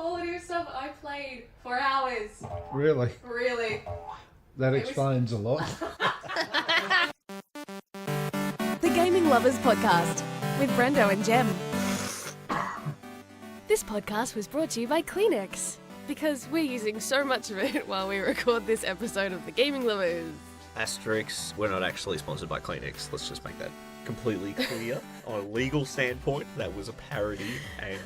quality of stuff I played for hours. Really? Really. That explains a lot. The Gaming Lovers Podcast with Brendo and Jem. This podcast was brought to you by Kleenex because we're using so much of it while we record this episode of The Gaming Lovers. Asterix, we're not actually sponsored by Kleenex. Let's just make that completely clear. On a legal standpoint, that was a parody, and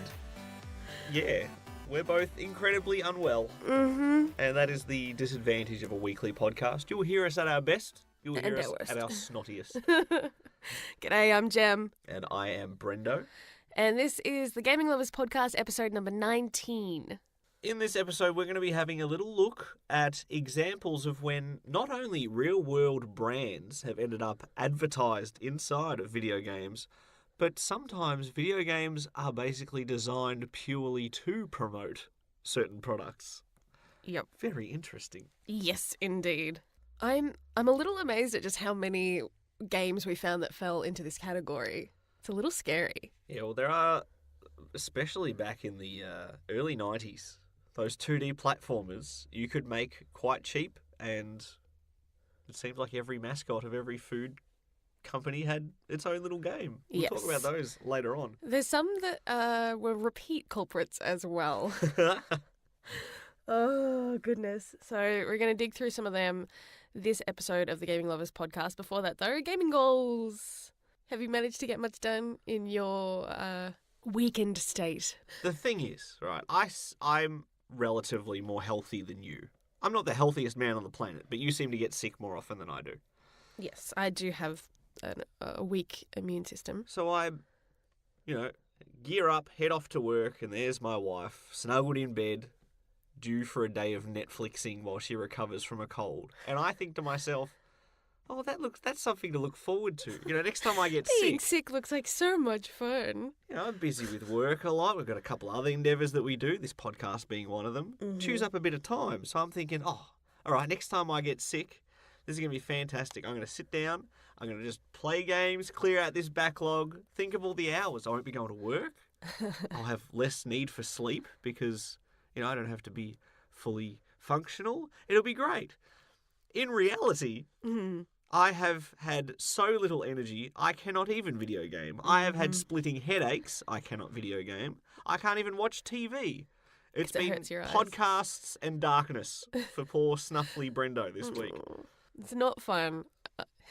yeah, we're both incredibly unwell. Mm-hmm. And that is the disadvantage of a weekly podcast. You'll hear us at our best. You'll hear And us our worst. at our snottiest. G'day, I'm Jem. And I am Brendo. And this is The Gaming Lovers Podcast, episode number 19. In this episode, we're going to be having a little look at examples of when not only real-world brands have ended up advertised inside of video games, but sometimes video games are basically designed purely to promote certain products. Yep. Very interesting. Yes, indeed. I'm a little amazed at just how many games we found that fell into this category. It's a little scary. Yeah, well, there are, especially back in the early 90s, those 2D platformers you could make quite cheap, and it seems like every mascot of every food company had its own little game. We'll Yes. talk about those later on. There's some that were repeat culprits as well. Oh, goodness. So we're going to dig through some of them this episode of the Gaming Lovers Podcast. Before that, though, gaming goals. Have you managed to get much done in your weakened state? The thing is, right, I'm relatively more healthy than you. I'm not the healthiest man on the planet, but you seem to get sick more often than I do. Yes, I do have a weak immune system. So I, gear up, head off to work, and there's my wife, snuggled in bed, due for a day of Netflixing while she recovers from a cold. And I think to myself, oh, that's something to look forward to. Next time I get Being sick. sick looks like so much fun. I'm busy with work a lot. We've got a couple other endeavours that we do, this podcast being one of them. Mm-hmm. Chews up a bit of time. So I'm thinking, all right, next time I get sick, this is going to be fantastic. I'm going to sit down. I'm going to just play games, clear out this backlog, think of all the hours. I won't be going to work. I'll have less need for sleep because, I don't have to be fully functional. It'll be great. In reality, I have had so little energy, I cannot even video game. I have had splitting headaches. I cannot video game. I can't even watch TV. It's 'Cause it been hurts your eyes. podcasts and darkness for poor snuffly Brendo this week. It's not fun.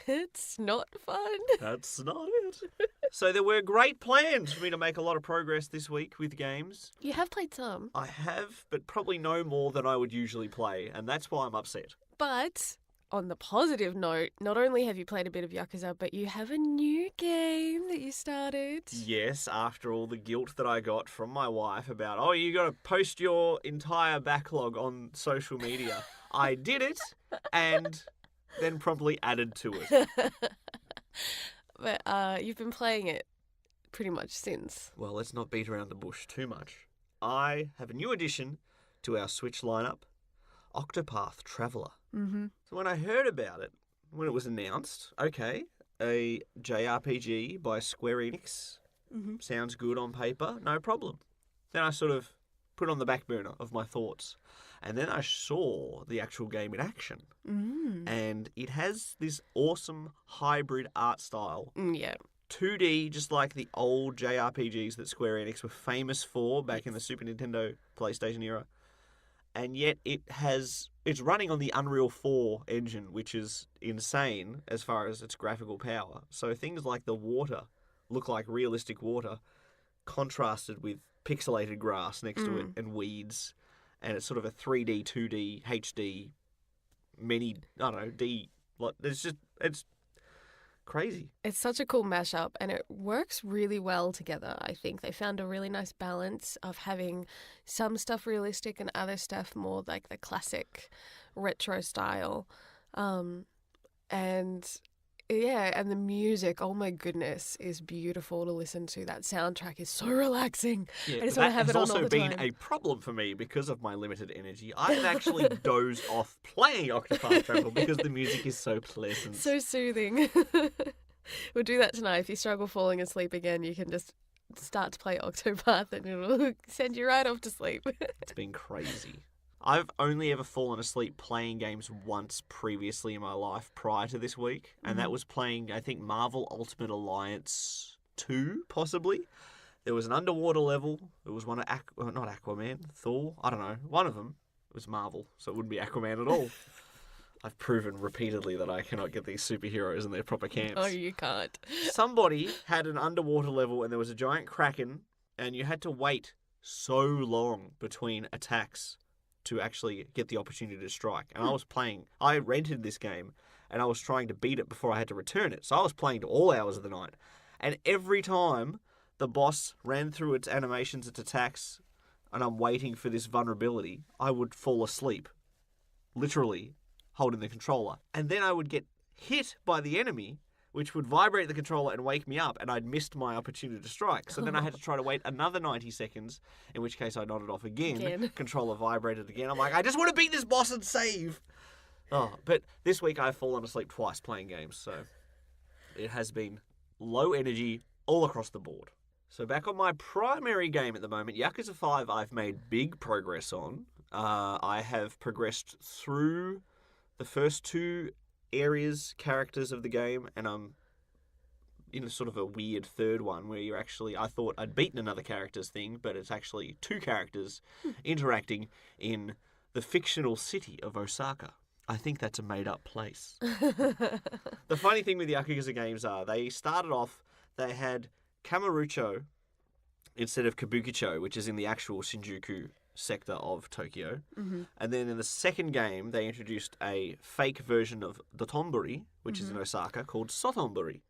It's not fun. That's not it. So there were great plans for me to make a lot of progress this week with games. You have played some, I have, but probably no more than I would usually play, and that's why I'm upset. but on the positive note, not only have you played a bit of Yakuza, but you have a new game that you started. Yes, after all the guilt that I got from my wife about, you got to post your entire backlog on social media. I did it, and then promptly added to it. But you've been playing it pretty much since. Well, let's not beat around the bush too much. I have a new addition to our Switch lineup, Octopath Traveler. Mm-hmm. So when I heard about it, when it was announced, okay, a JRPG by Square Enix, sounds good on paper, no problem. Then I sort of put it on the back burner of my thoughts. And then I saw the actual game in action. And it has this awesome hybrid art style. Yeah. 2D, just like the old JRPGs that Square Enix were famous for back in the Super Nintendo, PlayStation era. And yet it's running on the Unreal 4 engine, which is insane as far as its graphical power. So things like the water look like realistic water, contrasted with pixelated grass next to it and weeds. And it's sort of a 3D, 2D, HD, it's crazy. It's such a cool mashup, and it works really well together, I think. They found a really nice balance of having some stuff realistic and other stuff more like the classic retro style. And the music, oh my goodness, is beautiful to listen to. That soundtrack is so relaxing. Yeah, I just want to have it on all the That has also been time. a problem for me because of my limited energy. I've actually dozed off playing Octopath Traveler because the music is so pleasant. So soothing. We'll do that tonight. If you struggle falling asleep again, you can just start to play Octopath and it'll send you right off to sleep. It's been crazy. I've only ever fallen asleep playing games once previously in my life prior to this week, and that was playing, I think, Marvel Ultimate Alliance 2, possibly. There was an underwater level. There was one of not Aquaman, Thor. I don't know. One of them was Marvel, so it wouldn't be Aquaman at all. I've proven repeatedly that I cannot get these superheroes in their proper camps. Oh, you can't. Somebody had an underwater level and there was a giant kraken, and you had to wait so long between attacks to actually get the opportunity to strike. And I rented this game and I was trying to beat it before I had to return it. So I was playing to all hours of the night. And every time the boss ran through its animations, its attacks, and I'm waiting for this vulnerability, I would fall asleep, literally holding the controller. And then I would get hit by the enemy, which would vibrate the controller and wake me up, and I'd missed my opportunity to strike. So then I had to try to wait another 90 seconds, in which case I nodded off again. Controller vibrated again. I'm like, I just want to beat this boss and save. Oh, but this week I've fallen asleep twice playing games, so it has been low energy all across the board. So back on my primary game at the moment, Yakuza 5, I've made big progress on. I have progressed through the first two characters of the game, and I'm in sort of a weird third one where you're actually, I thought I'd beaten another character's thing, but it's actually two characters interacting in the fictional city of Osaka. I think that's a made-up place. The funny thing with the Yakuza games are, they started off, they had Kamurocho instead of Kabukicho, which is in the actual Shinjuku sector of Tokyo. And then in the second game, they introduced a fake version of Dotonbori, which is in Osaka, called Sotonbori.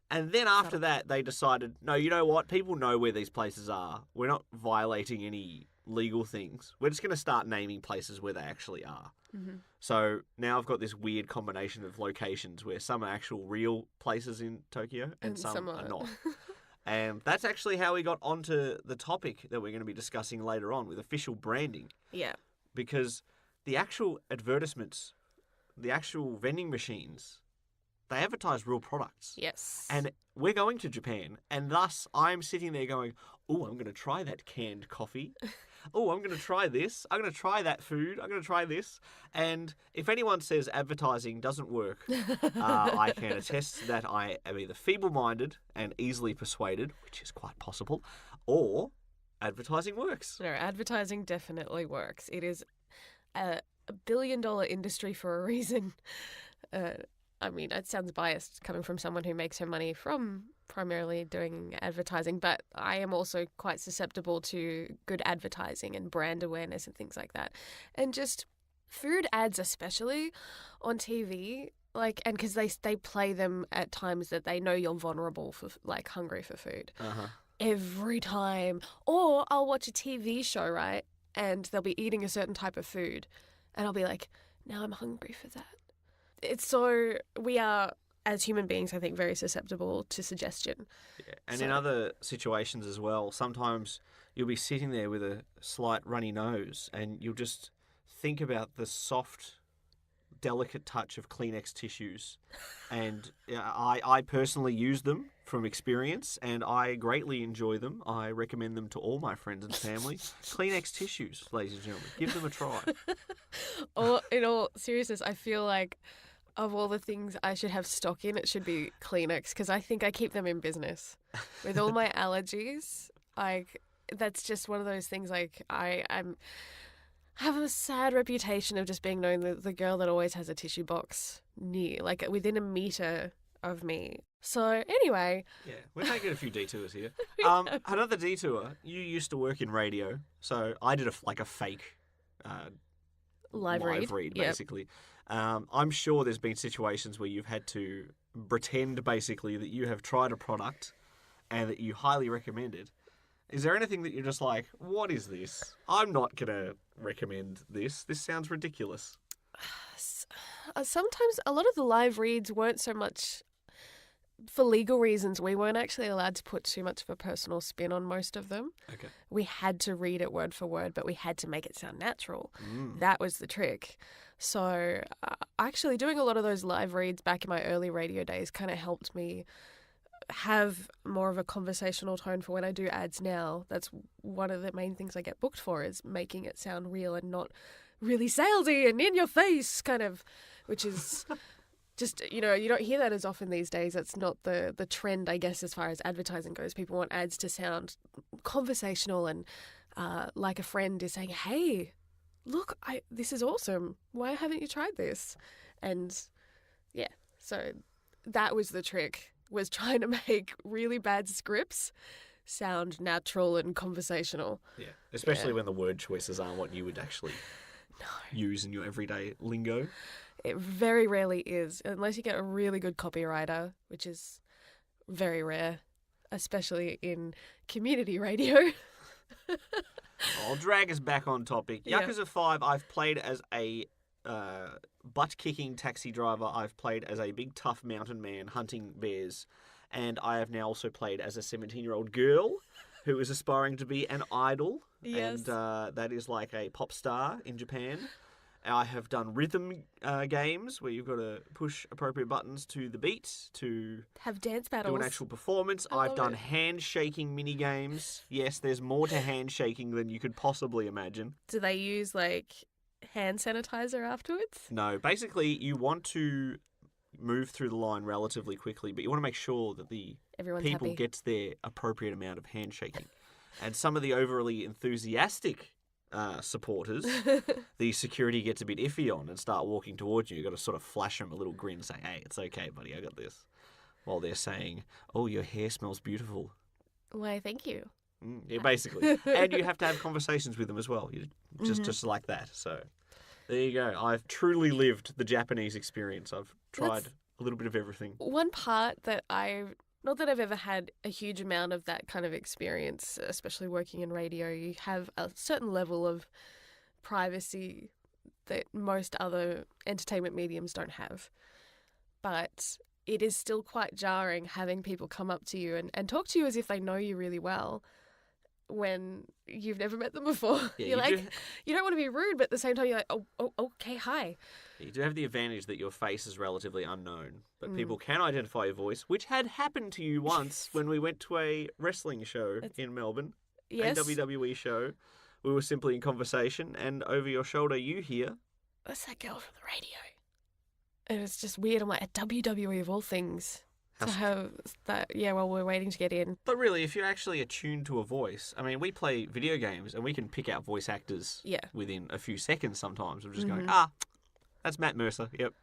And then after that, they decided, no, you know what? People know where these places are. We're not violating any legal things. We're just going to start naming places where they actually are. So now I've got this weird combination of locations where some are actual real places in Tokyo and some are not. And that's actually how we got onto the topic that we're going to be discussing later on with official branding. Yeah. Because the actual advertisements, the actual vending machines, they advertise real products. Yes. And we're going to Japan, and thus I'm sitting there going, oh, I'm going to try that canned coffee. Oh, I'm going to try this. I'm going to try that food. I'm going to try this. And if anyone says advertising doesn't work, I can attest that I am either feeble-minded and easily persuaded, which is quite possible, or advertising works. No, advertising definitely works. It is a billion-dollar industry for a reason. I mean, it sounds biased coming from someone who makes her money from primarily doing advertising, but I am also quite susceptible to good advertising and brand awareness and things like that. And just food ads, especially on TV, like, and because they play them at times that they know you're vulnerable for, like, hungry for food. Every time. Or I'll watch a TV show, right, and they'll be eating a certain type of food, and I'll be like, now I'm hungry for that. It's so, we are, as human beings, I think, very susceptible to suggestion. Yeah. And in other situations as well, sometimes you'll be sitting there with a slight runny nose and you'll just think about the soft, delicate touch of Kleenex tissues. And I personally use them from experience, and I greatly enjoy them. I recommend them to all my friends and family. Kleenex tissues, ladies and gentlemen. Give them a try. Or, in all seriousness, I feel like of all the things I should have stock in, it should be Kleenex, because I think I keep them in business. With all my allergies, that's just one of those things, like, I have a sad reputation of just being known the girl that always has a tissue box near, like, within a metre of me. So, anyway. Yeah, we're taking a few detours here. Another detour, you used to work in radio, so I did a fake live read basically. I'm sure there's been situations where you've had to pretend, basically, that you have tried a product and that you highly recommend it. Is there anything that you're just like, what is this? I'm not going to recommend this. This sounds ridiculous. Sometimes a lot of the live reads weren't so much for legal reasons. We weren't actually allowed to put too much of a personal spin on most of them. Okay. We had to read it word for word, but we had to make it sound natural. That was the trick. So actually doing a lot of those live reads back in my early radio days kind of helped me have more of a conversational tone for when I do ads now. That's one of the main things I get booked for, is making it sound real and not really salesy and in your face kind of, which is just, you don't hear that as often these days. That's not the trend, I guess, as far as advertising goes. People want ads to sound conversational and like a friend is saying, hey, look, this is awesome. Why haven't you tried this? And yeah, so that was the trick, was trying to make really bad scripts sound natural and conversational. Yeah, especially when the word choices aren't what you would actually use in your everyday lingo. It very rarely is, unless you get a really good copywriter, which is very rare, especially in community radio. I'll drag us back on topic. Yeah. Yakuza 5, I've played as a butt-kicking taxi driver. I've played as a big, tough mountain man hunting bears. And I have now also played as a 17-year-old girl who is aspiring to be an idol. Yes. And that is like a pop star in Japan. I have done rhythm games where you've got to push appropriate buttons to the beat to Have dance battles. do an actual performance. I I've love done it. handshaking mini games. Yes, there's more to handshaking than you could possibly imagine. Do they use like hand sanitizer afterwards? No, basically you want to move through the line relatively quickly, but you want to make sure that the Everyone's people happy. gets their appropriate amount of handshaking. And some of the overly enthusiastic supporters, the security gets a bit iffy on and start walking towards you. You've got to sort of flash them a little grin, saying, hey, it's okay, buddy, I got this. While they're saying, oh, your hair smells beautiful. Why, thank you. Yeah, basically. And you have to have conversations with them as well, just like that. So there you go. I've truly lived the Japanese experience. I've tried a little bit of everything. One part that not that I've ever had a huge amount of that kind of experience, especially working in radio, you have a certain level of privacy that most other entertainment mediums don't have. But it is still quite jarring having people come up to you and talk to you as if they know you really well when you've never met them before. Yeah, you don't want to be rude, but at the same time, you're like, oh, okay, hi. You do have the advantage that your face is relatively unknown, but people can identify your voice, which had happened to you once when we went to a wrestling show in Melbourne, Yes. a WWE show. We were simply in conversation, and over your shoulder you hear, That's that girl from the radio. And it's just weird. I'm like, at WWE of all things, to have that, while we're waiting to get in. But really, if you're actually attuned to a voice, I mean, we play video games and we can pick out voice actors within a few seconds sometimes of just going, that's Matt Mercer. Yep.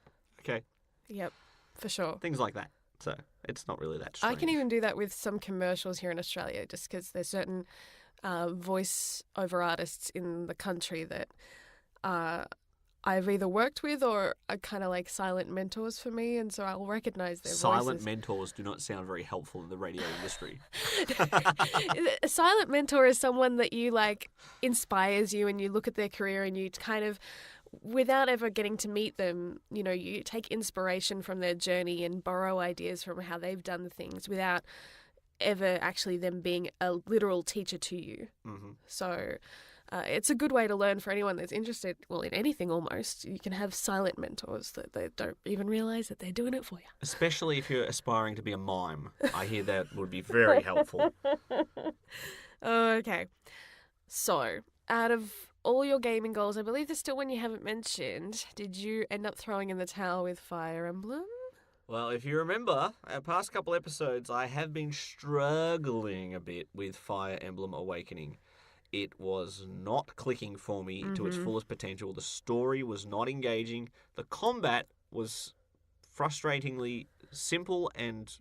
Okay. Yep, for sure. Things like that. So it's not really that strange. I can even do that with some commercials here in Australia, just because there's certain voice-over artists in the country that I've either worked with or are kind of like silent mentors for me, and so I'll recognise their Silent voices. mentors do not sound very helpful in the radio industry. A silent mentor is someone that you like inspires you, and you look at their career and you kind of, without ever getting to meet them, you take inspiration from their journey and borrow ideas from how they've done things without ever actually them being a literal teacher to you. Mm-hmm. So it's a good way to learn for anyone that's interested, in anything almost. You can have silent mentors that they don't even realise that they're doing it for you. Especially if you're aspiring to be a mime. I hear that would be very helpful. Okay. So, out of all your gaming goals, I believe there's still one you haven't mentioned. Did you end up throwing in the towel with Fire Emblem? Well, if you remember, our past couple episodes, I have been struggling a bit with Fire Emblem Awakening. It was not clicking for me to its fullest potential. The story was not engaging. The combat was frustratingly simple and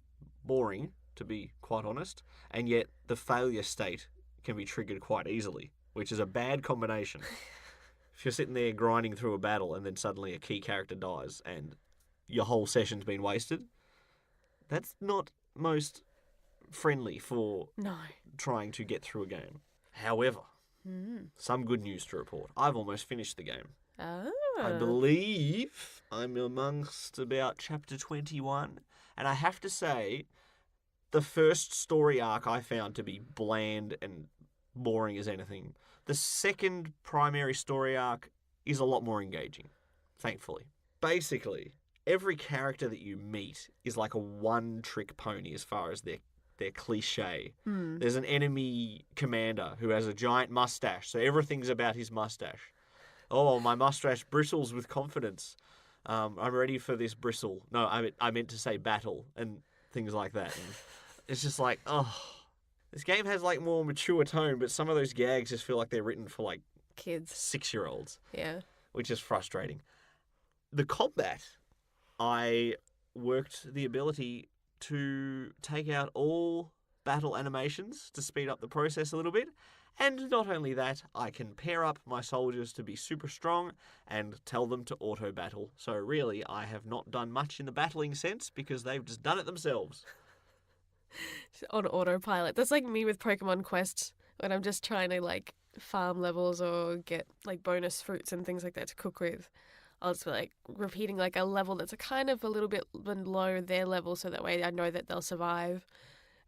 boring, to be quite honest. And yet the failure state can be triggered quite easily, which is a bad combination. If you're sitting there grinding through a battle and then suddenly a key character dies and your whole session's been wasted, that's not most friendly for trying to get through a game. However, some good news to report. I've almost finished the game. Oh. I believe I'm amongst about chapter 21, and I have to say, the first story arc I found to be bland and boring as anything. The second primary story arc is a lot more engaging, thankfully. Basically, every character that you meet is like a one-trick pony as far as their cliche. There's an enemy commander who has a giant mustache, so everything's about his mustache. Oh, my mustache bristles with confidence. I'm ready for this bristle. No, I meant to say battle and things like that. And it's just like, oh, this game has like more mature tone, but some of those gags just feel like they're written for like Kids. 6-year-olds. Yeah. Which is frustrating. The combat, I worked the ability to take out all battle animations to speed up the process a little bit. And not only that, I can pair up my soldiers to be super strong and tell them to auto-battle. So really, I have not done much in the battling sense because they've just done it themselves. On autopilot. That's like me with Pokemon Quest when I'm just trying to like farm levels or get like bonus fruits and things like that to cook with. I'll just be like repeating like a level that's a kind of a little bit below their level so that way I know that they'll survive,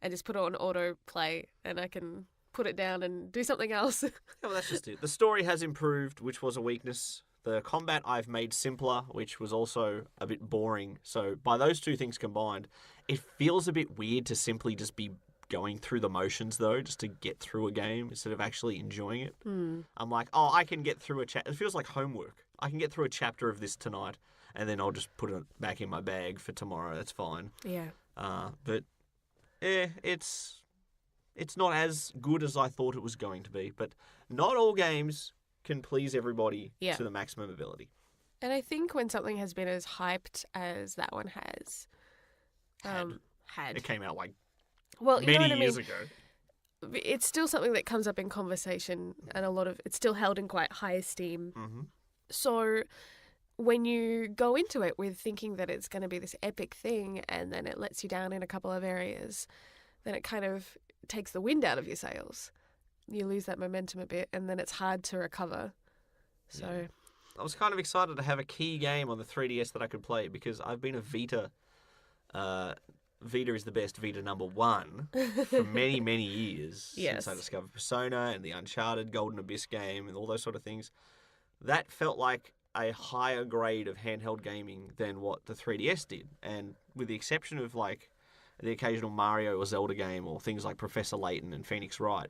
and just put it on autoplay and I can put it down and do something else. Yeah, well, that's just it. The story has improved, which was a weakness. The combat I've made simpler, which was also a bit boring. So by those two things combined, it feels a bit weird to simply just be going through the motions, though, just to get through a game instead of actually enjoying it. I'm like, oh, I can get through a chapter. It feels like homework. I can get through a chapter of this tonight, and then I'll just put it back in my bag for tomorrow. That's fine. Yeah. But it's not as good as I thought it was going to be. But not all games can please everybody to the maximum ability. And I think when something has been as hyped as that one has, It came out like well, you know many what I years mean? ago. It's still something that comes up in conversation, and it's still held in quite high esteem. Mm-hmm. So when you go into it with thinking that it's going to be this epic thing and then it lets you down in a couple of areas, then it kind of takes the wind out of your sails. You lose that momentum a bit, and then it's hard to recover. So Yeah. I was kind of excited to have a key game on the 3DS that I could play because I've been a Vita. Vita is the best, Vita number 1 for many, many years Yes. since I discovered Persona and the Uncharted Golden Abyss game and all those sort of things. That felt like a higher grade of handheld gaming than what the 3DS did. And with the exception of like the occasional Mario or Zelda game or things like Professor Layton and Phoenix Wright,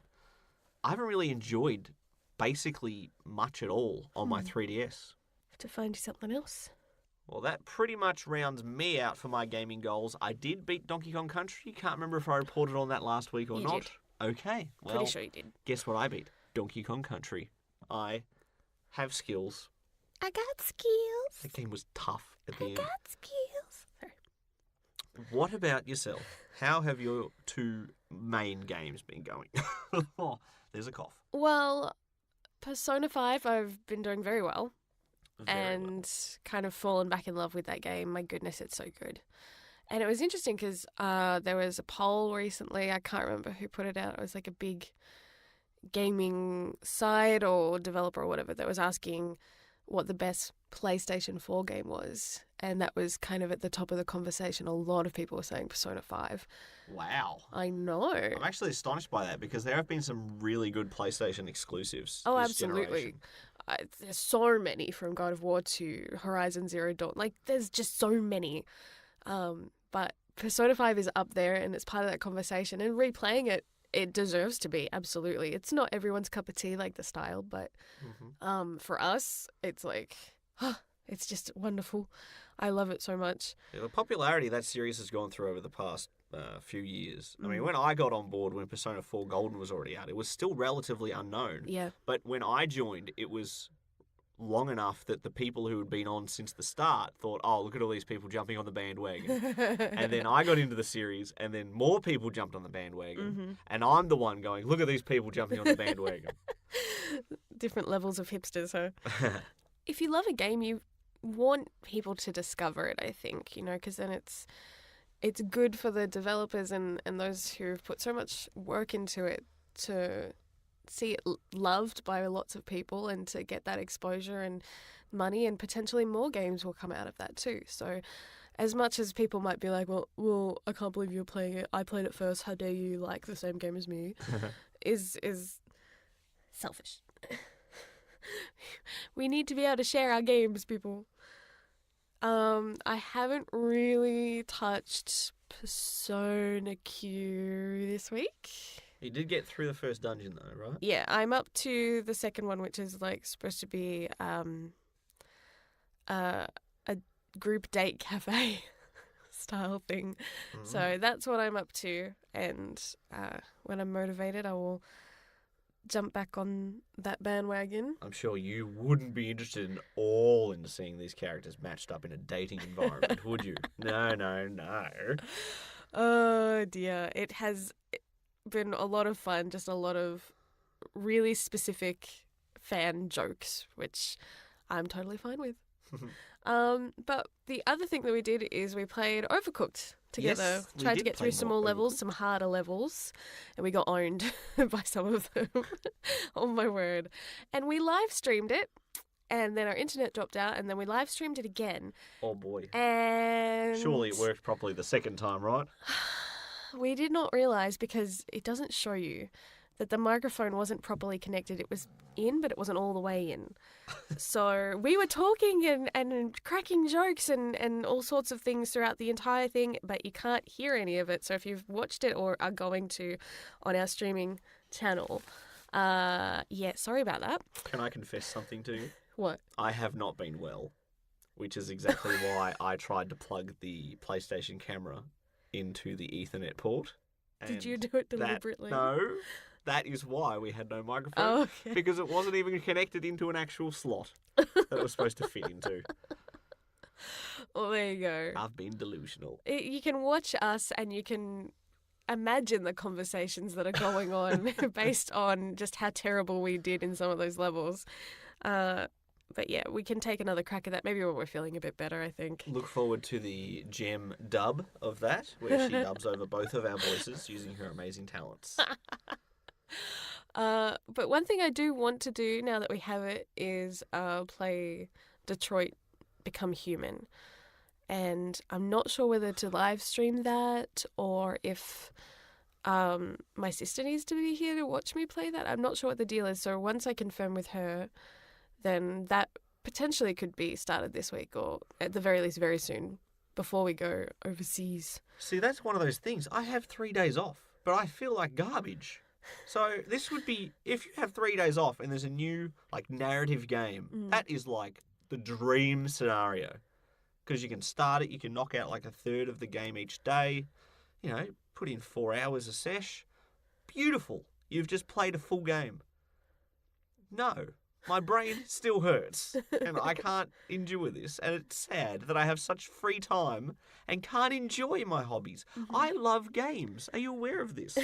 I haven't really enjoyed basically much at all on my 3DS. have to find you something else. Well, that pretty much rounds me out for my gaming goals. I did beat Donkey Kong Country. Can't remember if I reported on that last week or You not. did. Okay, well, Pretty sure you did. guess what I beat? Donkey Kong Country. I have skills. I got skills. That game was tough at the end. skills. Sorry. What about yourself? How have your 2 main games been going? Oh, there's a cough. Well, Persona 5 I've been doing very well. Very well. And kind of fallen back in love with that game. My goodness, it's so good. And it was interesting because there was a poll recently. I can't remember who put it out. It was like a big gaming site or developer or whatever that was asking what the best PlayStation 4 game was. And that was kind of at the top of the conversation. A lot of people were saying Persona 5. Wow. I know. I'm actually astonished by that because there have been some really good PlayStation exclusives. Oh, this absolutely. generation. There's so many, from God of War to Horizon Zero Dawn. Like, there's just so many. But Persona 5 is up there, and it's part of that conversation. And replaying it, it deserves to be, absolutely. It's not everyone's cup of tea, like the style, but for us, it's like, it's just wonderful. I love it so much. Yeah, the popularity that series has gone through over the past few years. I mean, when I got on board when Persona 4 Golden was already out, it was still relatively unknown. Yeah. But when I joined, it was long enough that the people who had been on since the start thought, oh, look at all these people jumping on the bandwagon. And then I got into the series, and then more people jumped on the bandwagon. And I'm the one going, look at these people jumping on the bandwagon. Different levels of hipsters, huh? If you love a game, you want people to discover it, I think, because then it's good for the developers and those who've put so much work into it to see it loved by lots of people and to get that exposure and money, and potentially more games will come out of that too. So as much as people might be like, well, I can't believe you're playing it. I played it first. How dare you like the same game as me? is selfish. We need to be able to share our games, people. I haven't really touched Persona Q this week. You did get through the first dungeon though, right? Yeah, I'm up to the second one, which is like supposed to be a group date cafe style thing. So that's what I'm up to, and when I'm motivated, I will jump back on that bandwagon. I'm sure you wouldn't be interested in all in seeing these characters matched up in a dating environment, would you? No. Oh dear, it has been a lot of fun, just a lot of really specific fan jokes, which I'm totally fine with. But the other thing that we did is we played Overcooked together. Yes, we Tried did to get play through some more more levels, Overcooked. some harder levels, and we got owned by some of them. Oh my word. And we live streamed it, and then our internet dropped out, and then we live streamed it again. Oh boy. And Surely it worked properly the second time, right? we did not realise, because it doesn't show you, that the microphone wasn't properly connected. It was in, but it wasn't all the way in. So we were talking and cracking jokes and all sorts of things throughout the entire thing, but you can't hear any of it. So if you've watched it or are going to on our streaming channel, sorry about that. Can I confess something to you? What? I have not been well, which is exactly why I tried to plug the PlayStation camera into the Ethernet port. Did you and do it deliberately? No. That is why we had no microphone. Oh, okay. Because it wasn't even connected into an actual slot that it was supposed to fit into. Well, there you go. I've been delusional. You can watch us and you can imagine the conversations that are going on based on just how terrible we did in some of those levels. But yeah, we can take another crack at that. Maybe when we're feeling a bit better, I think. Look forward to the Jem dub of that, where she dubs over both of our voices using her amazing talents. But one thing I do want to do now that we have it is play Detroit Become Human. And I'm not sure whether to live stream that or if my sister needs to be here to watch me play that. I'm not sure what the deal is. So once I confirm with her, then that potentially could be started this week or at the very least very soon before we go overseas. See, that's one of those things. I have 3 days off, but I feel like garbage. So this would be, if you have 3 days off and there's a new narrative game, that is like the dream scenario. Because you can start it, you can knock out like a third of the game each day, put in 4 hours a sesh. Beautiful. You've just played a full game. No. My brain still hurts, and I can't endure this, and it's sad that I have such free time and can't enjoy my hobbies. I love games. Are you aware of this?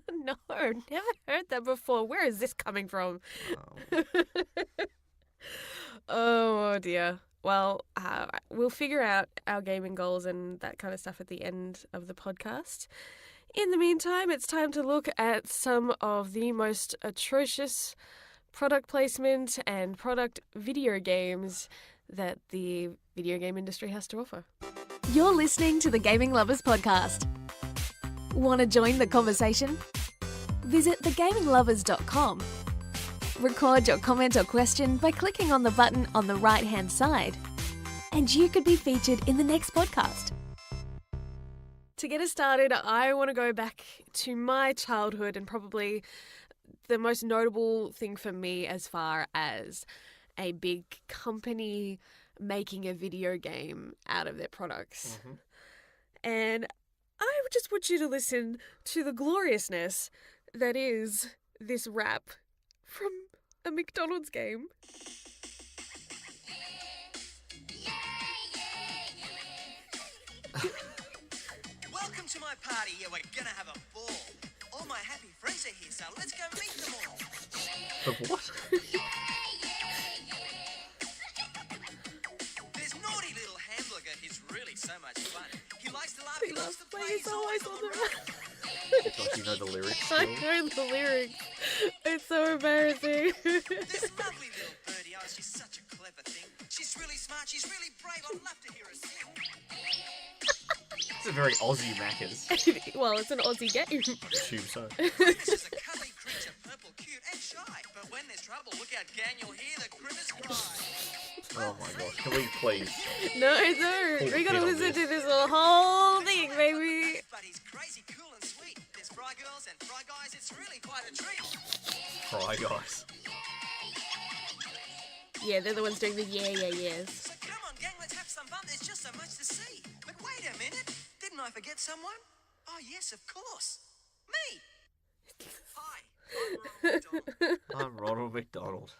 No, never heard that before. Where is this coming from? Oh dear. Well, we'll figure out our gaming goals and that kind of stuff at the end of the podcast. In the meantime, it's time to look at some of the most atrocious product placement and product video games that the video game industry has to offer. You're listening to the Gaming Lovers Podcast. Want to join the conversation? Visit thegaminglovers.com. Record your comment or question by clicking on the button on the right-hand side, and you could be featured in the next podcast. To get us started, I want to go back to my childhood and probably the most notable thing for me as far as a big company making a video game out of their products. And I just want you to listen to the gloriousness that is this rap from a McDonald's game. Welcome to my party. Yeah, we're gonna have a ball. All my happy friends are here, so let's go meet them all. Of what? There's naughty little hamburger. He's really so much fun. He likes to laugh. He loves to play. He's always on the run. Like you know the lyrics I still? know the lyrics. It's so embarrassing. This lovely little birdie. Oh, she's such a clever thing. She's really smart. She's really brave. I'd love to hear her sing. It's a very Aussie Maccas. Well, it's an Aussie game. I assume so. This is a cuddly creature, purple, cute, and shy. But when there's trouble, look out, gang. You'll hear the grimace cry. Oh my gosh, can we please? No. Pull We gotta the pin on listen this. to this whole thing, baby. But he's crazy cool and sweet. There's fry girls and fry guys. It's really quite a treat. Fry guys. Yeah, they're the ones doing the yeahs. So come on, gang, let's have some fun. There's just so much to see. But wait a minute. Didn't I forget someone? Oh, yes, of course. Me. Hi, I'm Ronald McDonald. I'm Ronald McDonald.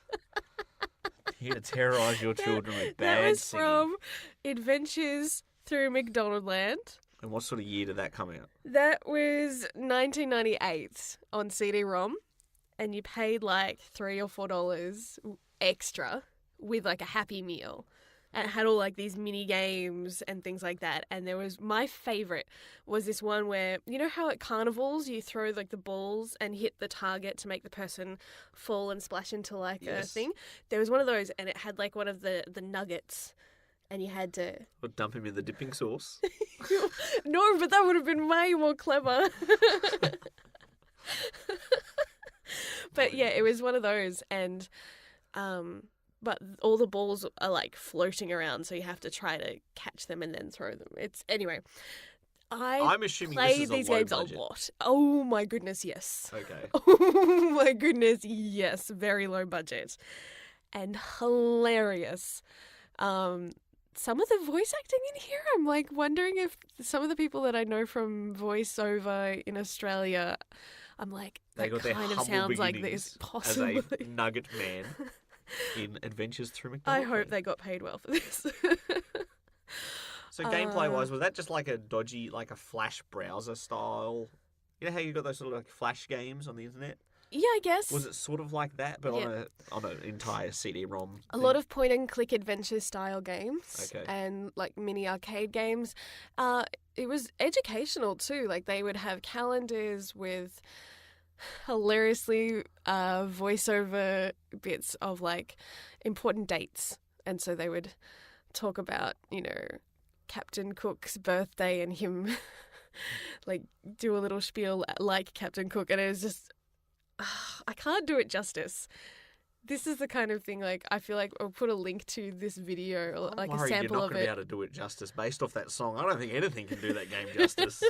Here to terrorise your children with That bad was singing. from Adventures Through McDonald Land. And what sort of year did that come out? That was 1998 on CD-ROM, and you paid like $3 or $4 extra with like a Happy Meal. And it had all like these mini games and things like that. And there was, my favorite was this one where, you know how at carnivals you throw like the balls and hit the target to make the person fall and splash into like a Yes. thing? There was one of those, and it had like one of the nuggets, and you had to... Or dump him in the dipping sauce? No, but that would have been way more clever. But yeah, it was one of those, and but all the balls are like floating around, so you have to try to catch them and then throw them. It's anyway. I'm assuming this played is a these low games budget. a lot. Oh my goodness, yes. Okay. Oh my goodness, yes. Very low budget and hilarious. Some of the voice acting in here, I'm like wondering if some of the people that I know from voiceover in Australia, I'm like, They that got their kind of humble sounds like beginnings this. Possibly. as a nugget man in Adventures Through I McDonald. hope they got paid well for this. So gameplay-wise, was that just like a dodgy, like a Flash browser style? You know how you got those sort of like Flash games on the internet? Yeah, I guess. Was it sort of like that, but Yeah. on an entire CD-ROM? A lot of point and click adventure style games Okay. and like mini arcade games. It was educational too. Like they would have calendars with hilariously voiceover bits of like important dates, and so they would talk about, you know, Captain Cook's birthday and him like do a little spiel like Captain Cook, and it was just I can't do it justice. This is the kind of thing, like, I feel like I'll put a link to this video, or like a I'm worried sample you're not of going to be it. able to do it justice based off that song. I don't think anything can do that game justice.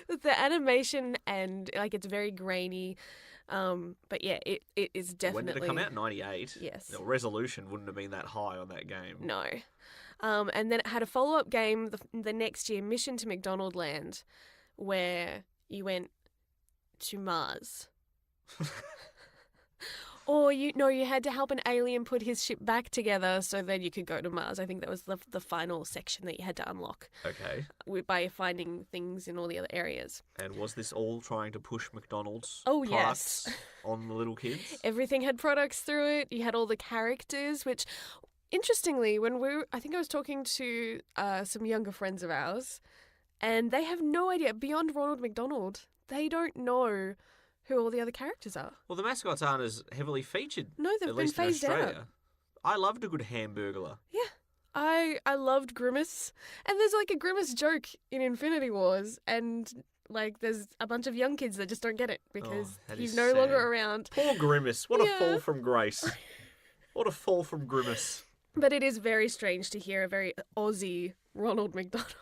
The animation and, like, it's very grainy. But yeah, it is definitely... When did it come out? 98? Yes. The resolution wouldn't have been that high on that game. No. And then it had a follow-up game the next year, Mission to McDonald Land, where you went to Mars. Or you had to help an alien put his ship back together so then you could go to Mars. I think that was the final section that you had to unlock Okay. by finding things in all the other areas. And was this all trying to push McDonald's Oh, products yes. on the little kids? Everything had products through it. You had all the characters, which, interestingly, I think I was talking to some younger friends of ours, and they have no idea, beyond Ronald McDonald, they don't know who all the other characters are. Well, the mascots aren't as heavily featured. No, they've at been least in phased out. Australia. I loved a good Hamburglar. Yeah. I loved Grimace. And there's like a Grimace joke in Infinity Wars, and like there's a bunch of young kids that just don't get it because that he's is no longer sad. around. Poor Grimace. What a Yeah. fall from grace. What a fall from Grimace. But it is very strange to hear a very Aussie Ronald McDonald.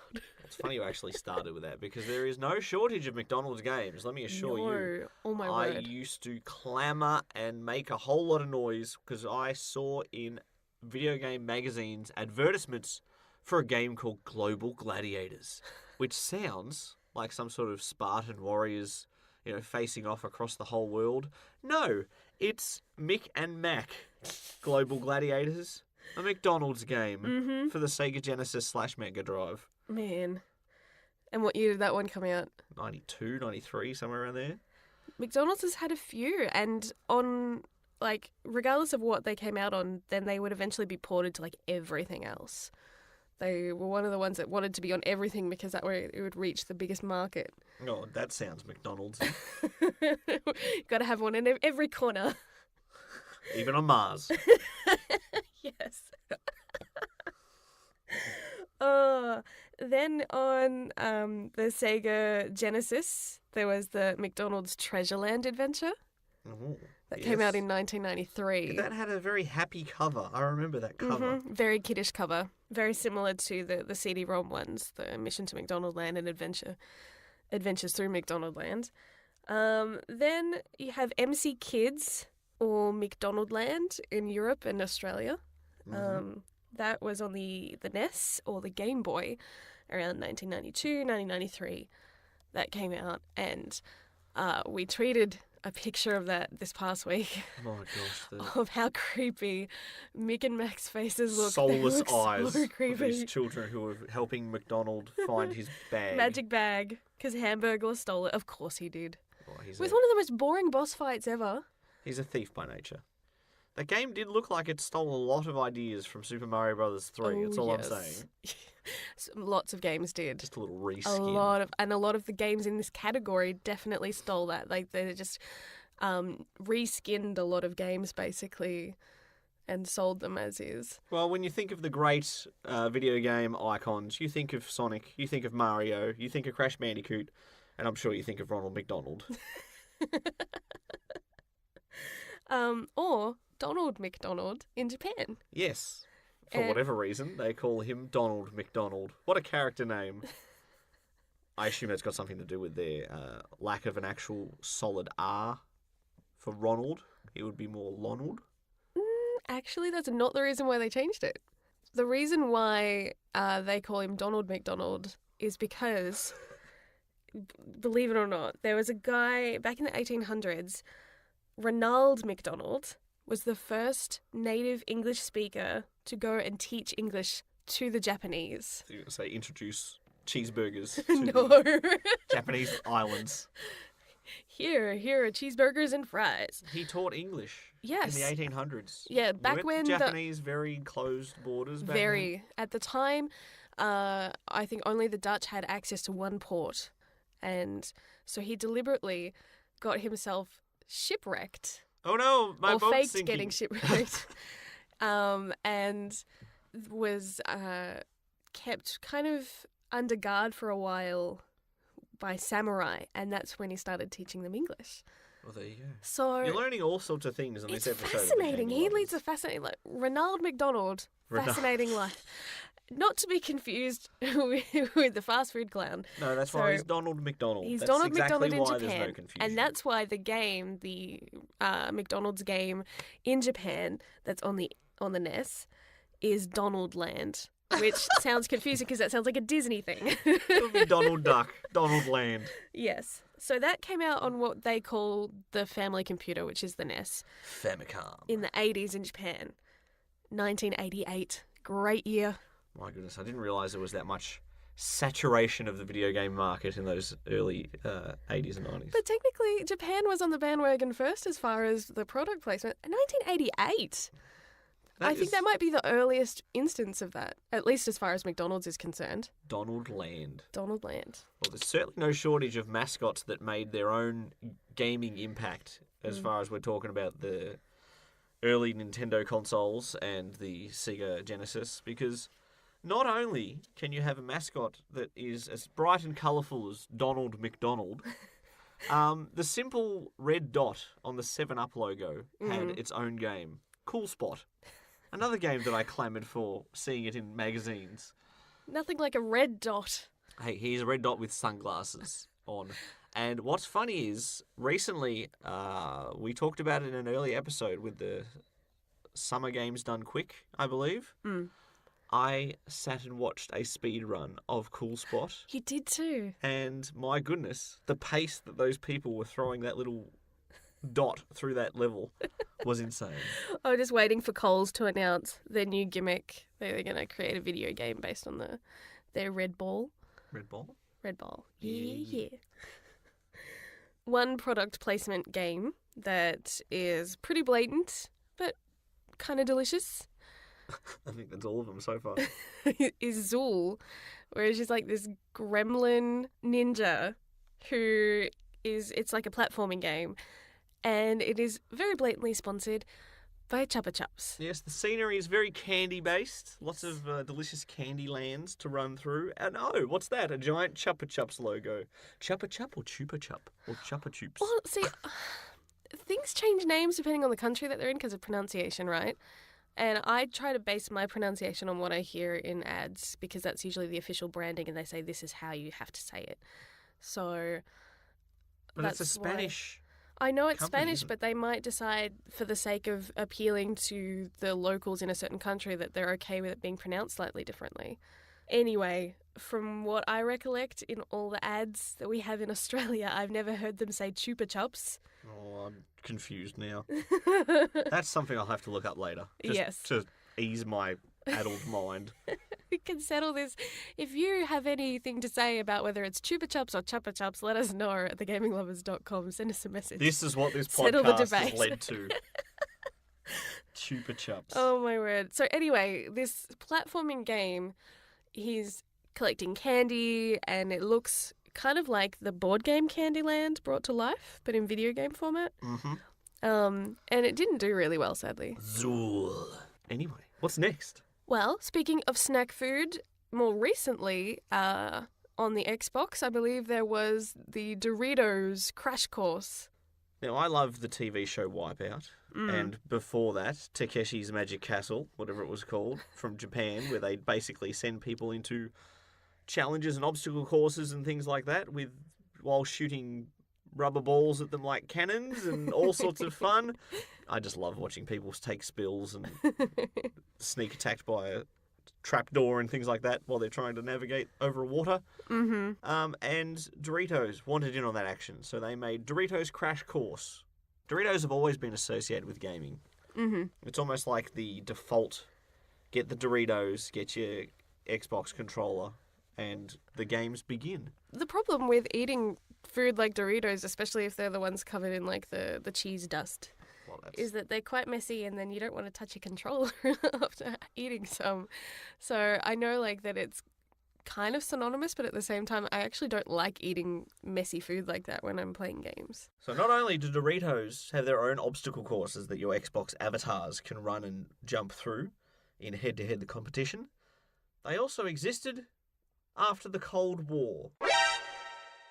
It's funny you actually started with that because there is no shortage of McDonald's games, let me assure you. No. Oh my I word. used to clamour and make a whole lot of noise because I saw in video game magazines advertisements for a game called Global Gladiators, which sounds like some sort of Spartan warriors, you know, facing off across the whole world. No, it's Mick and Mac Global Gladiators, a McDonald's game for the Sega Genesis / Mega Drive. Man. And what year did that one come out? 92, 93, somewhere around there. McDonald's has had a few, and on, like, regardless of what they came out on, then they would eventually be ported to, like, everything else. They were one of the ones that wanted to be on everything because that way it would reach the biggest market. Oh, that sounds McDonald's. Got to have one in every corner. Even on Mars. Yes. Then on the Sega Genesis, there was the McDonald's Treasureland adventure. Ooh. that came out Yes. in 1993. That had a very happy cover. I remember that cover. Very kiddish cover. Very similar to the CD-ROM ones, the Mission to McDonald Land and Adventures Through McDonald Land. Then you have MC Kids or McDonald Land in Europe and Australia. That was on the NES or the Game Boy around 1992, 1993. That came out, and we tweeted a picture of that this past week Oh my gosh, of how creepy Mick and Mac's faces the look. soulless They look eyes so of creepy. these children who are helping McDonald find his bag. Magic bag, because Hamburglar stole it. Of course he did. Oh, he's With a- one of the most boring boss fights ever. He's a thief by nature. That game did look like it stole a lot of ideas from Super Mario Brothers 3. That's all I'm saying. Lots of games did. Just a little reskin. A lot of the games in this category definitely stole that. Like they just reskinned a lot of games basically and sold them as is. Well, when you think of the great video game icons, you think of Sonic, you think of Mario, you think of Crash Bandicoot, and I'm sure you think of Ronald McDonald. Or Donald McDonald in Japan. Yes. For And- whatever reason, they call him Donald McDonald. What a character name. I assume that's got something to do with their lack of an actual solid R for Ronald. It would be more Lonald. Actually, that's not the reason why they changed it. The reason why they call him Donald McDonald is because, believe it or not, there was a guy back in the 1800s, Ronald McDonald, was the first native English speaker to go and teach English to the Japanese. So you're going to say introduce cheeseburgers to No. the Japanese islands. Here are cheeseburgers and fries. He taught English Yes. in the 1800s. Yeah, back Weren't when the the- Japanese very closed borders back then? Very. At the time, I think only the Dutch had access to one port. And so he deliberately got himself shipwrecked. Oh no, my or boat's faked sinking. getting shipwrecked. And was kept kind of under guard for a while by samurai. And that's when he started teaching them English. Well, there you go. So You're learning all sorts of things on it's this episode. of The fascinating. Gaming He Lovers. leads a fascinating life. Ronald McDonald, Ronald. fascinating life. Not to be confused with the fast food clown. No, that's So, why he's Donald McDonald. He's That's Donald exactly McDonald in why there's Japan. no confusion. And that's why the game, the McDonald's game in Japan that's on the NES is Donald Land, which sounds confusing because that sounds like a Disney thing. It'll be Donald Duck, Donald Land. Yes. So that came out on what they call the family computer, which is the NES, Famicom. in the 80s in Japan. 1988. Great year. My goodness, I didn't realise there was that much saturation of the video game market in those early 80s and 90s. But technically, Japan was on the bandwagon first as far as the product placement. 1988. I think that might be the earliest instance of that, at least as far as McDonald's is concerned. Donald Land. Donald Land. Well, there's certainly no shortage of mascots that made their own gaming impact as far as we're talking about the early Nintendo consoles and the Sega Genesis, because not only can you have a mascot that is as bright and colourful as Donald McDonald, the simple red dot on the 7-Up logo had its own game. Cool Spot. Another game that I clamoured for, seeing it in magazines. Nothing like a red dot. Hey, here's a red dot with sunglasses on. And what's funny is, recently, we talked about it in an early episode with the Summer Games Done Quick, I believe. I sat and watched a speed run of Cool Spot, You did too. and my goodness, the pace that those people were throwing that little dot through that level was insane. I'm just waiting for Coles to announce their new gimmick. They're going to create a video game based on their red ball. Red ball? Red ball. Yeah. One product placement game that is pretty blatant, but kind of delicious, I think that's all of them so far. is Zool, where it's just like this gremlin ninja who it's like a platforming game, and it is very blatantly sponsored by Chupa Chups. Yes, the scenery is very candy-based. Lots of delicious candy lands to run through. And oh, what's that? A giant Chupa Chups logo. Chupa Chup or Chupa Chup? Or Chupa Chups? Well, see, things change names depending on the country that they're in because of pronunciation, right? And I try to base my pronunciation on what I hear in ads because that's usually the official branding and they say this is how you have to say it. So But that's it's a why- Spanish. I know it's company, Spanish, isn't it? but they might decide for the sake of appealing to the locals in a certain country that they're okay with it being pronounced slightly differently. Anyway, from what I recollect in all the ads that we have in Australia, I've never heard them say chupa chups. Oh, I'm confused now. That's something I'll have to look up later. Just Yes. to ease my adult mind. We can settle this. If you have anything to say about whether it's chupa chups or chuppa chups, let us know at thegaminglovers.com. Send us a message. This is what this Settle the podcast has debate. led to. Chupa chups. Oh my word. So anyway, this platforming game, he's collecting candy and it looks kind of like the board game Candyland brought to life, but in video game format. Mm-hmm. And it didn't do really well, sadly. Zool. Anyway, what's next? Well, speaking of snack food, more recently on the Xbox, I believe there was the Doritos Crash Course. Now, I love the TV show Wipeout. And before that, Takeshi's Magic Castle, whatever it was called, from Japan, where they basically send people into challenges and obstacle courses and things like that while shooting rubber balls at them like cannons and all sorts of fun. I just love watching people take spills and sneak attacked by a trapdoor and things like that while they're trying to navigate over water. Mm-hmm. And Doritos wanted in on that action, so they made Doritos Crash Course. Doritos have always been associated with gaming. Mm-hmm. It's almost like the default. Get the Doritos, get your Xbox controller, and the games begin. The problem with eating food like Doritos, especially if they're the ones covered in like the cheese dust, Well, that's... is that they're quite messy and then you don't want to touch your controller after eating some. So I know like that it's kind of synonymous, but at the same time, I actually don't like eating messy food like that when I'm playing games. So not only do Doritos have their own obstacle courses that your Xbox avatars can run and jump through in head-to-head competition, they also existed after the Cold War.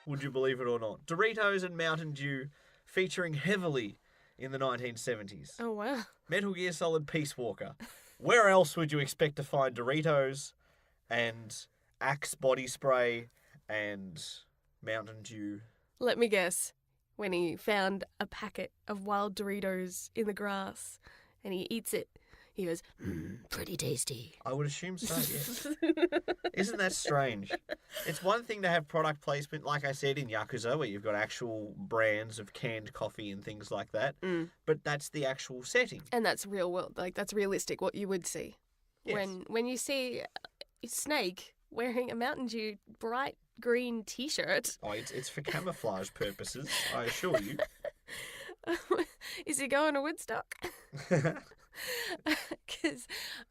Would you believe it or not? Doritos and Mountain Dew featuring heavily in the 1970s. Oh, wow. Metal Gear Solid Peace Walker. Where else would you expect to find Doritos and Axe body spray and Mountain Dew? Let me guess. When he found a packet of wild Doritos in the grass and he eats it, he goes, pretty tasty. I would assume so, yes. Isn't that strange? It's one thing to have product placement, like I said, in Yakuza, where you've got actual brands of canned coffee and things like that, but that's the actual setting. And that's real world, like that's realistic, what you would see. Yes. When you see a snake wearing a Mountain Dew bright green t-shirt. Oh, it's for camouflage purposes, I assure you. Is he going to Woodstock? Because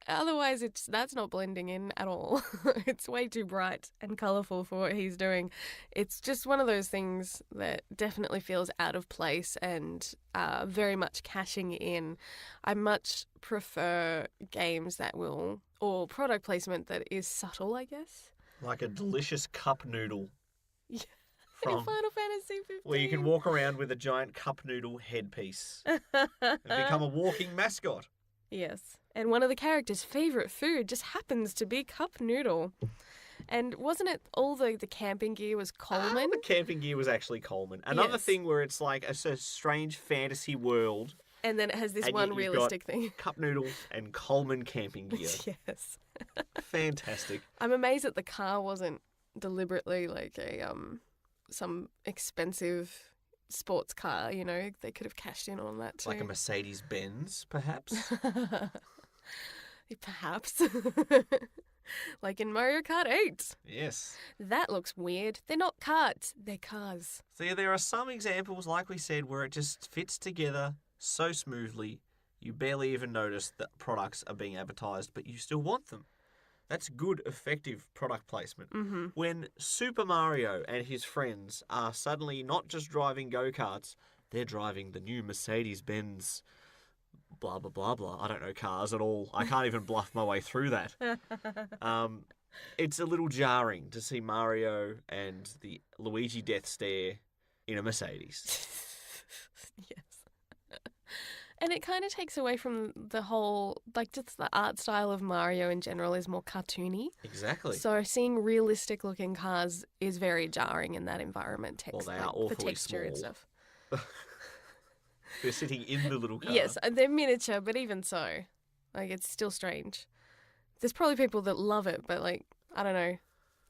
otherwise that's not blending in at all. It's way too bright and colourful for what he's doing. It's just one of those things that definitely feels out of place and very much cashing in. I much prefer games that will, or product placement that is subtle, I guess. Like a delicious cup noodle. Yeah. From Final Fantasy 15. where you can walk around with a giant cup noodle headpiece and become a walking mascot. Yes. And one of the characters' favourite food just happens to be cup noodle. And wasn't it all the camping gear was Coleman? The camping gear was actually Coleman. Another Yes. thing where it's like a strange fantasy world. And then it has this And one yet you've realistic thing. Cup noodles and Coleman camping gear. Yes. Fantastic. I'm amazed that the car wasn't deliberately like a some expensive sports car, you know. They could have cashed in on that too. Like a Mercedes-Benz, perhaps? Perhaps. Like in Mario Kart 8. Yes. That looks weird. They're not carts, they're cars. So yeah, there are some examples, like we said, where it just fits together so smoothly, you barely even notice that products are being advertised, but you still want them. That's good, effective product placement. Mm-hmm. When Super Mario and his friends are suddenly not just driving go-karts, they're driving the new Mercedes-Benz blah, blah, blah, blah. I don't know cars at all. I can't even bluff my way through that. It's a little jarring to see Mario and the Luigi death stare in a Mercedes. Yes. And it kind of takes away from the whole, like, just the art style of Mario in general is more cartoony. Exactly. So seeing realistic looking cars is very jarring in that environment. Well, they are for awfully texture and small. stuff. They're sitting in the little car. Yes, they're miniature, but even so, like, it's still strange. There's probably people that love it, but, like, I don't know.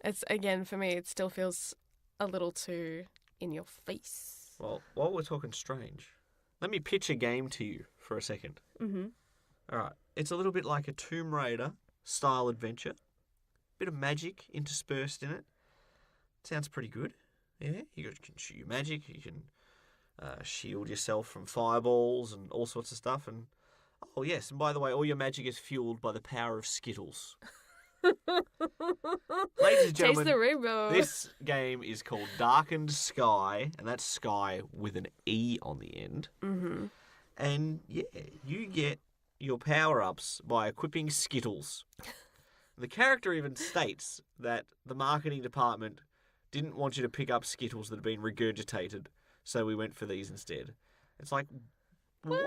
It's, again, for me, it still feels a little too in your face. Well, while we're talking strange, let me pitch a game to you for a second. Mm-hmm. All right. It's a little bit like a Tomb Raider style adventure. Bit of magic interspersed in it. Sounds pretty good. Yeah, you can shoot your magic. You can shield yourself from fireballs and all sorts of stuff. And oh yes, and by the way, all your magic is fueled by the power of Skittles. Ladies and gentlemen, Taste the rainbow. this game is called Darkened Sky, and that's Sky with an E on the end. Mm-hmm. And yeah, you get your power-ups by equipping Skittles. The character even states that the marketing department didn't want you to pick up Skittles that had been regurgitated, so we went for these instead. It's like, what?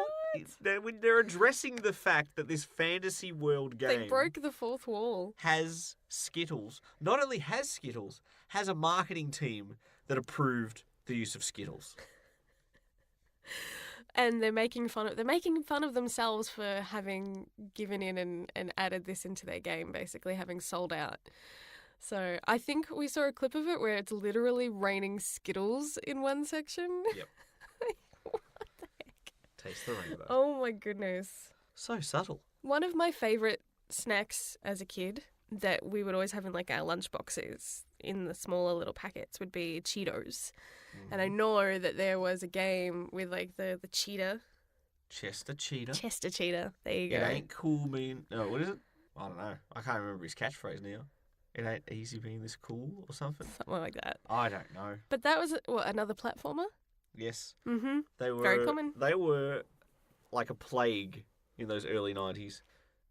They're addressing the fact that this fantasy world game They broke the fourth wall. has Skittles. Not only has Skittles, has a marketing team that approved the use of Skittles. And they're making fun of themselves for having given in and added this into their game, basically having sold out. So I think we saw a clip of it where it's literally raining Skittles in one section. Yep. What the heck? Taste the rainbow. Oh my goodness. So subtle. One of my favourite snacks as a kid that we would always have in like our lunch boxes in the smaller little packets would be Cheetos. And I know that there was a game with like the cheetah. Chester Cheetah. Chester cheetah. There you go. It ain't cool being... No, what is it? I don't know. I can't remember his catchphrase now. It ain't easy being this cool or something. Something like that. I don't know. But that was, another platformer? Yes. Mm-hmm. They were Very common. They were like a plague in those early 90s.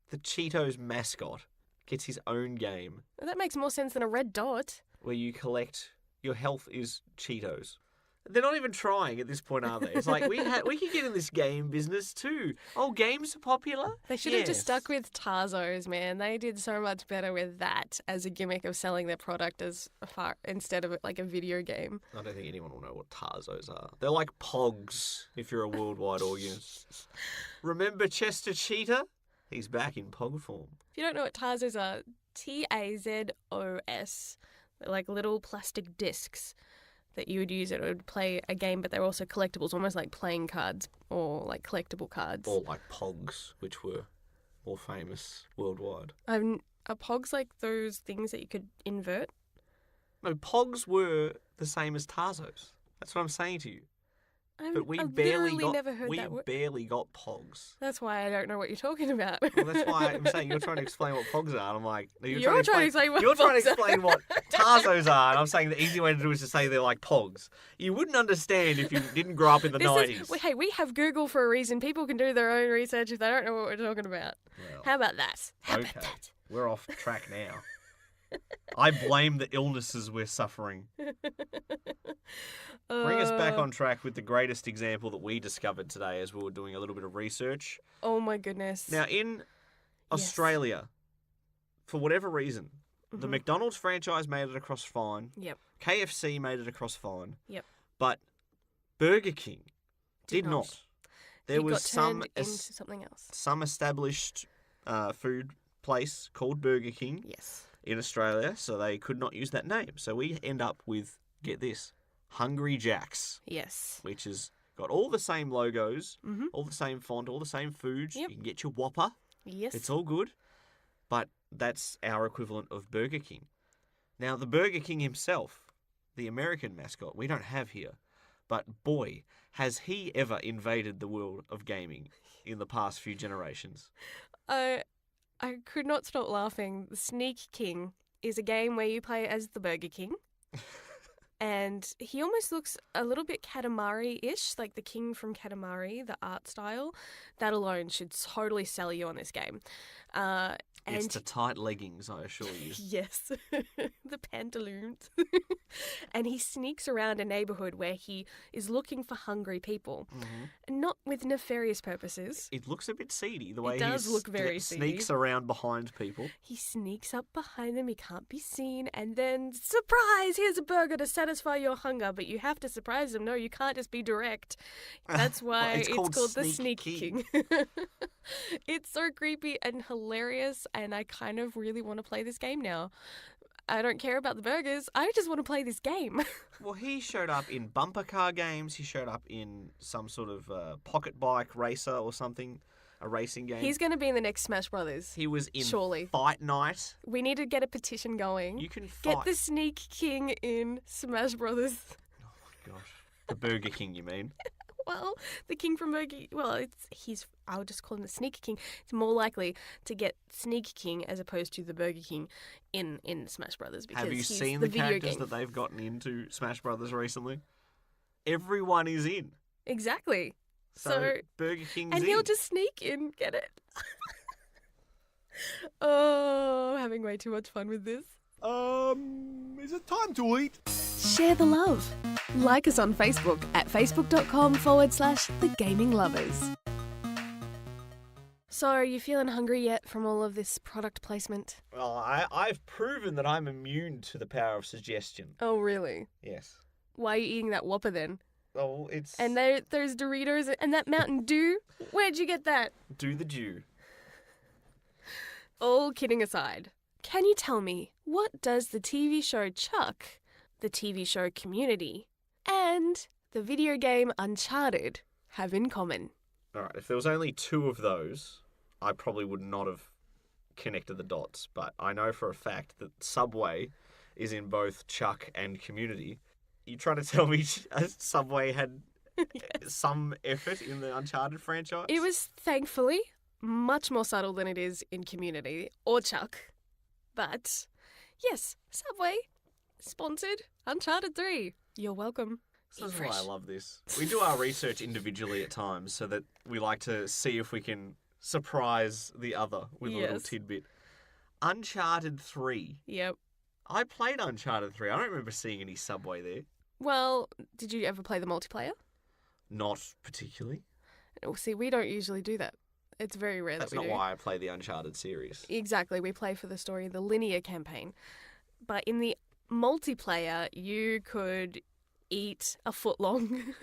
The Cheetos mascot gets his own game That makes more sense than a red dot. where you collect... Your health is Cheetos. They're not even trying at this point, are they? It's like, we could get in this game business too. Oh, games are popular? They should have just Yes. stuck with Tarzos, man. They did so much better with that as a gimmick of selling their product instead of like a video game. I don't think anyone will know what Tarzos are. They're like Pogs, if you're a worldwide audience. Remember Chester Cheetah? He's back in Pog form. If you don't know what Tarzos are, Tazos. They're like little plastic discs that you would use it would play a game, but they're also collectibles, almost like playing cards or like collectible cards. Or like Pogs, which were more famous worldwide. Are Pogs like those things that you could invert? No, Pogs were the same as Tarzos. That's what I'm saying to you. But we barely barely got Pogs. That's why I don't know what you're talking about. Well, that's why I'm saying you're trying to explain what Pogs are. And I'm like, no, You're trying to explain what you're trying to Pogs are. explain what Tarzos are. And I'm saying the easy way to do it is to say they're like Pogs. You wouldn't understand if you didn't grow up in the 90s. Hey, we have Google for a reason. People can do their own research if they don't know what we're talking about. Well, How about that? How okay, about that? we're off track now. I blame the illnesses we're suffering. Bring us back on track with the greatest example that we discovered today as we were doing a little bit of research. Oh my goodness. Now, in Australia, for whatever reason, the McDonald's franchise made it across fine. Yep. KFC made it across fine. Yep. But Burger King did not. not. There It was got turned into something else. some established food place called Burger King Yes. in Australia, so they could not use that name. So we end up with, get this, Hungry Jack's, Yes. which has got all the same logos, Mhm. all the same font, all the same foods. Yep. You can get your Whopper. Yes. It's all good. But that's our equivalent of Burger King. Now, the Burger King himself, the American mascot, we don't have here. But boy, has he ever invaded the world of gaming in the past few generations. I could not stop laughing. The Sneak King is a game where you play as the Burger King. And he almost looks a little bit Katamari-ish, like the king from Katamari, the art style. That alone should totally sell you on this game. And It's the tight leggings, I assure you. yes, the pantaloons. And he sneaks around a neighborhood where he is looking for hungry people, not with nefarious purposes. It looks a bit seedy, the way does he look very sneaks seedy. around behind people. He sneaks up behind them, he can't be seen, and then, surprise, here's a burger to satisfy your hunger, but you have to surprise them. No, you can't just be direct. That's why It's it's called called the Sneak Sneak King. It's so creepy and hilarious, and I kind of really want to play this game now. I don't care about the burgers, I just want to play this game. Well, he showed up in bumper car games. He showed up in some sort of pocket bike racer or something, a racing game. He's going to be in the next Smash Brothers. He was in surely. Fight Night. We need to get a petition going. You can fight. Get the Sneak King in Smash Brothers. Oh my gosh. The Burger King, you mean? Well, the king from Burger. Well, I'll just call him the Sneak King. It's more likely to get Sneak King as opposed to the Burger King in Smash Brothers because Have you he's seen the the video characters game. that they've gotten into Smash Brothers recently? Everyone is in. Exactly. So Burger King's and in. he'll just sneak in, get it? Oh, I'm having way too much fun with this. Is it time to eat? Share the love. Like us on Facebook at facebook.com/thegaminglovers. So, are you feeling hungry yet from all of this product placement? Well, I've proven that I'm immune to the power of suggestion. Oh, really? Yes. Why are you eating that Whopper then? Oh, it's... And there's Doritos and that Mountain Dew? Where'd you get that? Do the Jew. All kidding aside, can you tell me, what does the TV show Chuck, the TV show Community, and the video game Uncharted have in common? All right, if there was only two of those, I probably would not have connected the dots. But I know for a fact that Subway is in both Chuck and Community. You trying to tell me Subway had some effort in the Uncharted franchise? It was, thankfully, much more subtle than it is in Community or Chuck. But, yes, Subway sponsored Uncharted 3. You're welcome. This is why I love this. We do our research individually at times so that we like to see if we can surprise the other with a little Yes. tidbit. Uncharted 3. Yep. I played Uncharted 3. I don't remember seeing any Subway there. Well, did you ever play the multiplayer? Not particularly. Oh, see, we don't usually do that. It's very rare That's that we not do. why I play the Uncharted series. Exactly, we play for the story, the linear campaign. But in the multiplayer, you could eat a foot long.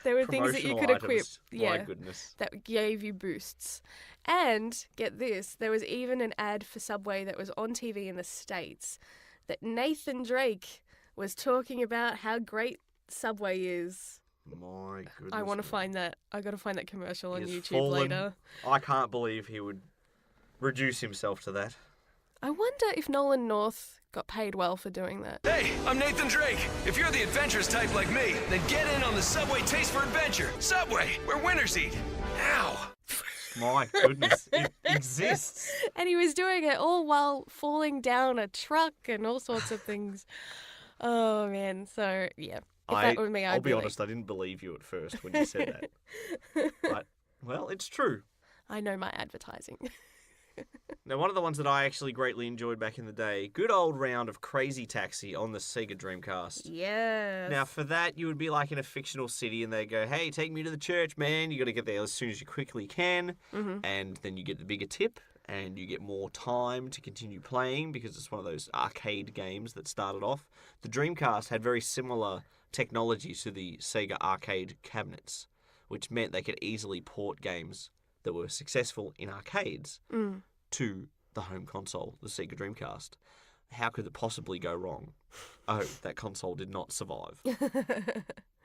There were things that you could Promotional equip. items. My goodness. That gave you boosts. And get this, there was even an ad for Subway that was on TV in the States that Nathan Drake was talking about how great Subway is. My goodness. I want to me. find that. I got to find that commercial on He has YouTube fallen. later. I can't believe he would reduce himself to that. I wonder if Nolan North got paid well for doing that. Hey, I'm Nathan Drake. If you're the adventurous type like me, then get in on the Subway Taste for Adventure. Subway, where winners eat. Ow. My goodness. It exists. And he was doing it all while falling down a truck and all sorts of things. Oh, man. So, yeah. If that were me, I'd I'll be like, honest, I didn't believe you at first when you said that. But, well, it's true. I know my advertising. Now, one of the ones that I actually greatly enjoyed back in the day, good old round of Crazy Taxi on the Sega Dreamcast. Yes. Now, for that, you would be like in a fictional city and they go, hey, take me to the church, man. You got to get there as soon as you quickly can. Mm-hmm. And then you get the bigger tip and you get more time to continue playing because it's one of those arcade games that started off. The Dreamcast had very similar technology to the Sega arcade cabinets, which meant they could easily port games that were successful in arcades to the home console, the Sega Dreamcast. How could it possibly go wrong? Oh, that console did not survive.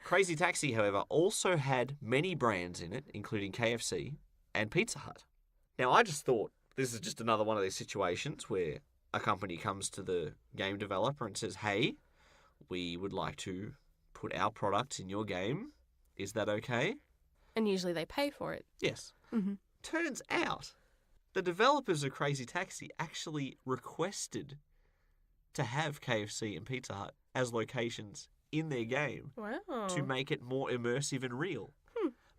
Crazy Taxi, however, also had many brands in it, including KFC and Pizza Hut. Now, I just thought this is just another one of these situations where a company comes to the game developer and says, hey, we would like to put our products in your game. Is that okay? And usually they pay for it. Yes. Mm-hmm. Turns out the developers of Crazy Taxi actually requested to have KFC and Pizza Hut as locations in their game Wow. to make it more immersive and real.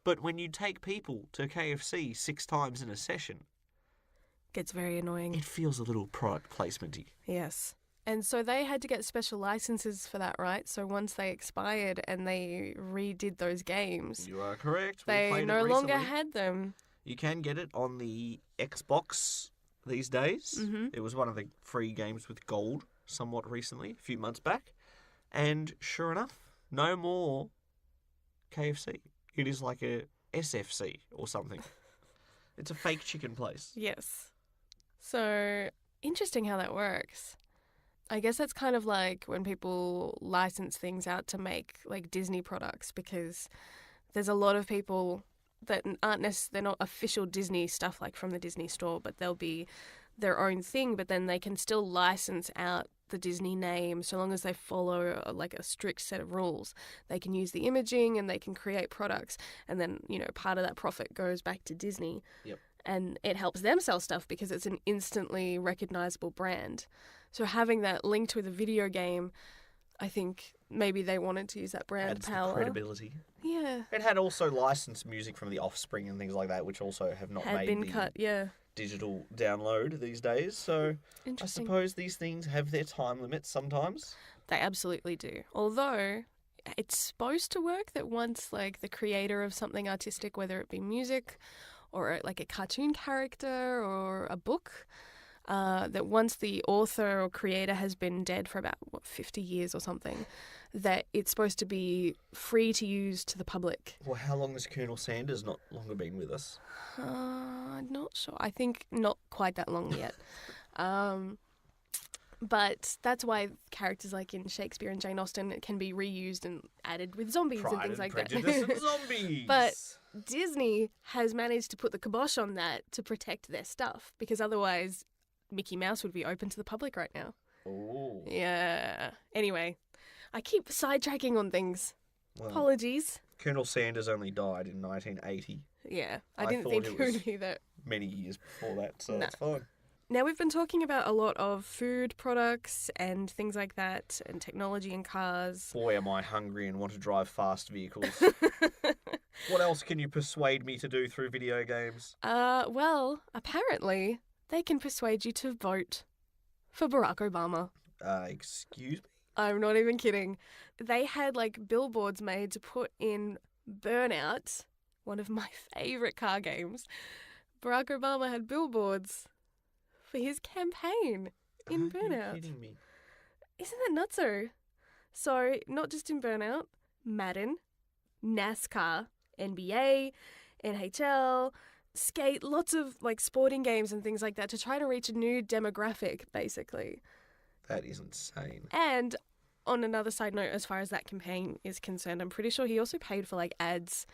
But when you take people to KFC 6 times in a session, Gets very annoying. It feels a little product placement-y. Yes. And so they had to get special licenses for that, right? So once they expired and they redid those games, You are correct. We they played no it longer recently. had them. You can get it on the Xbox these days. Mm-hmm. It was one of the free games with gold somewhat recently, a few months back. And sure enough, no more KFC. It is like a SFC or something. It's a fake chicken place. Yes. So interesting how that works. I guess that's kind of like when people license things out to make like Disney products, because there's a lot of people that aren't they're not official Disney stuff like from the Disney store, but they'll be their own thing, but then they can still license out the Disney name so long as they follow like a strict set of rules. They can use the imaging and they can create products, and then, you know, part of that profit goes back to Disney. Yep. And it helps them sell stuff because it's an instantly recognizable brand. So having that linked with a video game, I think maybe they wanted to use that brand Adds the power. credibility. Yeah. It had also licensed music from The Offspring and things like that, which also have not Had made been the cut, yeah. digital download these days. So I Interesting. suppose these things have their time limits sometimes. They absolutely do. Although it's supposed to work that once like the creator of something artistic, whether it be music or like a cartoon character or a book, that once the author or creator has been dead for about 50 years or something, that it's supposed to be free to use to the public. Well, how long has Colonel Sanders not longer been with us? Not sure. I think not quite that long yet. But that's why characters like in Shakespeare and Jane Austen can be reused and added with zombies and things like Prejudice that. and zombies. But Disney has managed to put the kibosh on that to protect their stuff, because otherwise Mickey Mouse would be open to the public right now. Oh. Yeah. Anyway, I keep sidetracking on things. Well, Apologies. Colonel Sanders only died in 1980. Yeah, I I didn't thought think it it was- would be that. Many years before that, so No. that's fine. Now, we've been talking about a lot of food products and things like that, and technology in cars. Boy, am I hungry and want to drive fast vehicles. What else can you persuade me to do through video games? Well, apparently they can persuade you to vote for Barack Obama. Excuse me? I'm not even kidding. They had like billboards made to put in Burnout, one of my favourite car games. Barack Obama had billboards for his campaign in Are Burnout. you kidding me? Isn't that nutso? So, not just in Burnout, Madden, NASCAR, NBA, NHL, skate, lots of like sporting games and things like that to try to reach a new demographic, basically. That is insane. And on another side note, as far as that campaign is concerned, I'm pretty sure he also paid for like ads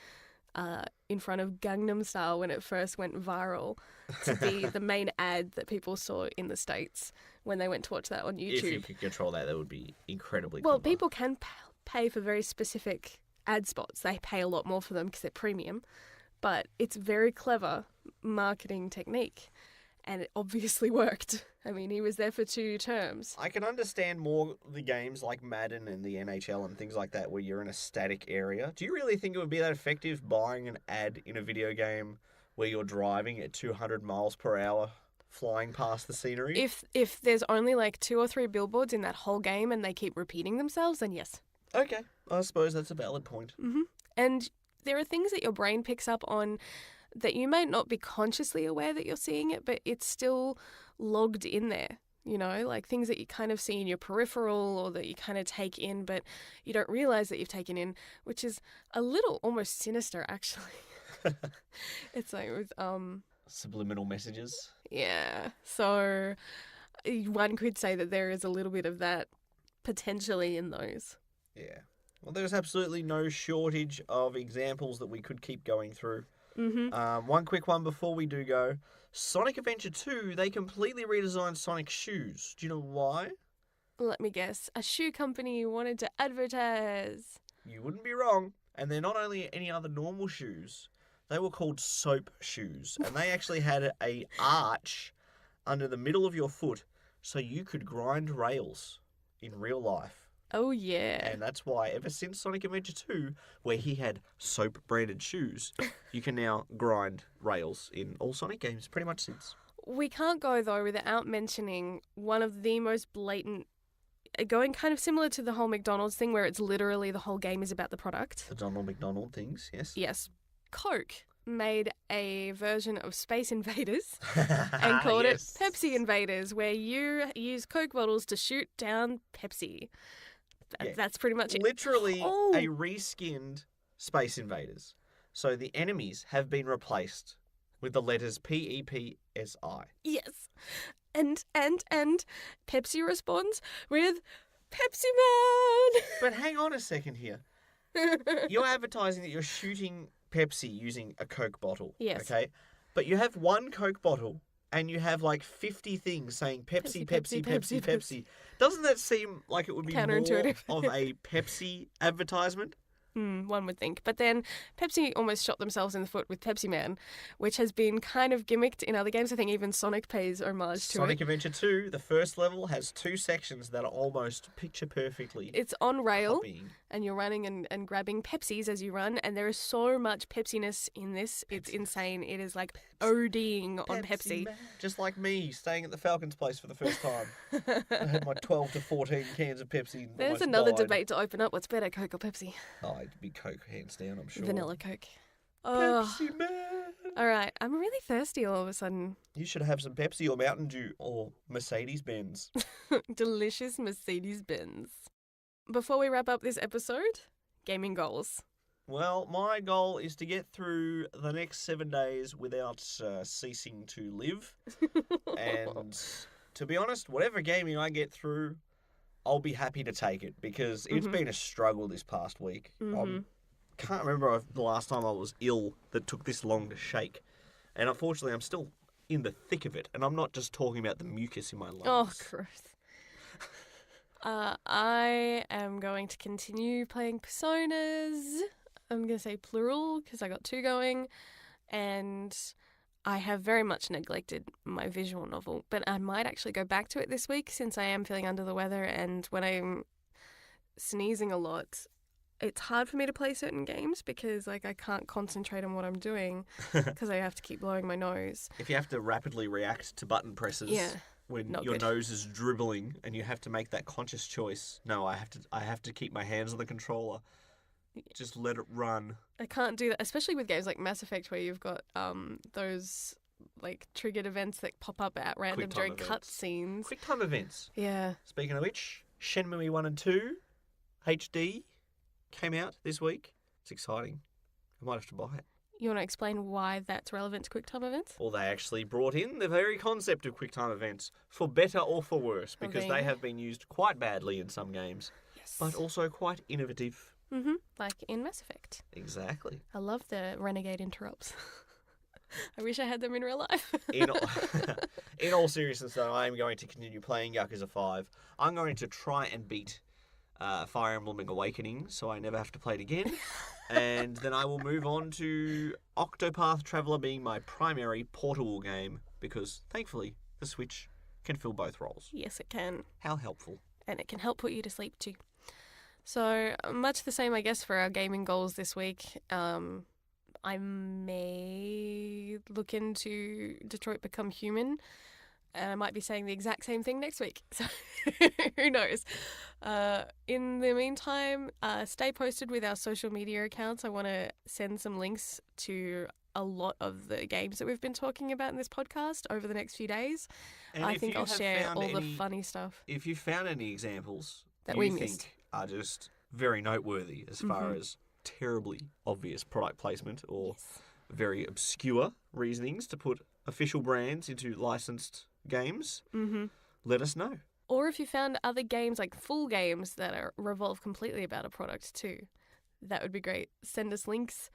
in front of Gangnam Style when it first went viral to be the main ad that people saw in the States when they went to watch that on YouTube. If you could control that, that would be incredibly Well, clever. people can pay for very specific ad spots. They pay a lot more for them because they're premium. But it's very clever marketing technique. And it obviously worked. I mean, he was there for 2 terms. I can understand more the games like Madden and the NHL and things like that where you're in a static area. Do you really think it would be that effective buying an ad in a video game where you're driving at 200 miles per hour flying past the scenery? If there's only like 2 or 3 billboards in that whole game and they keep repeating themselves, then yes. Okay, I suppose that's a valid point. And there are things that your brain picks up on that you may not be consciously aware that you're seeing it, but it's still logged in there, you know, like things that you kind of see in your peripheral or that you kind of take in, but you don't realize that you've taken in, which is a little almost sinister, actually. It's like with, Subliminal messages. yeah. So one could say that there is a little bit of that potentially in those. Yeah. Well, there's absolutely no shortage of examples that we could keep going through. One quick one before we do go. Sonic Adventure 2, they completely redesigned Sonic's shoes. Do you know why? Let me guess. A shoe company wanted to advertise. You wouldn't be wrong. And they're not only any other normal shoes, they were called soap shoes. And they actually had a arch under the middle of your foot so you could grind rails in real life. Oh, yeah. And that's why ever since Sonic Adventure 2, where he had soap-branded shoes, you can now grind rails in all Sonic games pretty much since. We can't go, though, without mentioning one of the most blatant, going kind of similar to the whole McDonald's thing where it's literally the whole game is about the product. The Ronald McDonald things, yes. Yes. Coke made a version of Space Invaders and called it Pepsi Invaders, where you use Coke bottles to shoot down Pepsi. That's pretty much it. Literally a reskinned Space Invaders. So the enemies have been replaced with the letters PEPSI. Yes. And Pepsi responds with Pepsi Man. But hang on a second here. You're advertising that you're shooting Pepsi using a Coke bottle. Yes. Okay? But you have one Coke bottle and you have like 50 things saying Pepsi, Pepsi, Pepsi, Pepsi. Doesn't that seem like it would be more counterintuitive. of a Pepsi advertisement? One would think. But then Pepsi almost shot themselves in the foot with Pepsi Man, which has been kind of gimmicked in other games. I think even Sonic pays homage to Sonic it. Adventure 2, the first level, has 2 sections that are almost picture perfectly. It's on rail, copying. and you're running and grabbing Pepsis as you run, and there is so much Pepsiness in this. It's insane. It is like ODing on Pepsi. Man. Just like me, staying at the Falcon's place for the first time. I had my 12 to 14 cans of Pepsi. And There's almost another died. debate to open up. What's better, Coke or Pepsi? Oh, it'd be Coke, hands down, I'm sure. Vanilla Coke. Oh, Pepsi Man. all right. I'm really thirsty all of a sudden. You should have some Pepsi or Mountain Dew or Mercedes-Benz. Delicious Mercedes-Benz. Before we wrap up this episode, gaming goals. Well, my goal is to get through the next 7 days without ceasing to live. And to be honest, whatever gaming I get through, I'll be happy to take it because it's been a struggle this past week. I can't remember the last time I was ill that took this long to shake. And unfortunately, I'm still in the thick of it. And I'm not just talking about the mucus in my lungs. Oh, gross. I am going to continue playing Personas. I'm going to say plural because I got 2 going. And I have very much neglected my visual novel. But I might actually go back to it this week since I am feeling under the weather. And when I'm sneezing a lot, it's hard for me to play certain games because like I can't concentrate on what I'm doing because I have to keep blowing my nose. If you have to rapidly react to button presses when not your good. nose is dribbling and you have to make that conscious choice, no, I have to keep my hands on the controller. Just let it run. I can't do that, especially with games like Mass Effect where you've got those like triggered events that pop up at random QuickTime during events. cutscenes. QuickTime events. Yeah. Speaking of which, Shenmue 1 and 2 HD came out this week. It's exciting. I might have to buy it. You want to explain why that's relevant to QuickTime events? Well, they actually brought in the very concept of QuickTime events for better or for worse because there you they go. have been used quite badly in some games, Yes. but also quite innovative. Like in Mass Effect. Exactly. I love the renegade interrupts. I wish I had them in real life. In all seriousness, though, I am going to continue playing Yakuza 5. I'm going to try and beat Fire Emblem Awakening so I never have to play it again. And then I will move on to Octopath Traveler being my primary portable game because, thankfully, the Switch can fill both roles. Yes, it can. How helpful. And it can help put you to sleep too. So much the same, I guess, for our gaming goals this week. I may look into Detroit Become Human, and I might be saying the exact same thing next week. So who knows? In the meantime, stay posted with our social media accounts. I want to send some links to a lot of the games that we've been talking about in this podcast over the next few days. And I if think you I'll have share found all the any- funny stuff. If you found any examples That you we think missed. are just very noteworthy as far as terribly obvious product placement or very obscure reasonings to put official brands into licensed games, let us know. Or if you found other games, like full games that revolve completely about a product too, that would be great. Send us links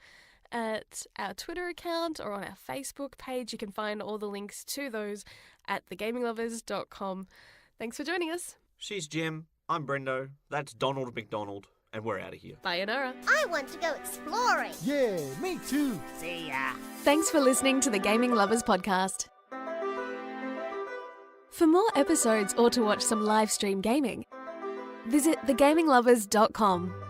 at our Twitter account or on our Facebook page. You can find all the links to those at thegaminglovers.com. Thanks for joining us. She's Jem, I'm Brendo, that's Ronald McDonald, and we're out of here. Sayonara. I want to go exploring. Yeah, me too. See ya. Thanks for listening to the Gaming Lovers podcast. For more episodes or to watch some live stream gaming, visit thegaminglovers.com.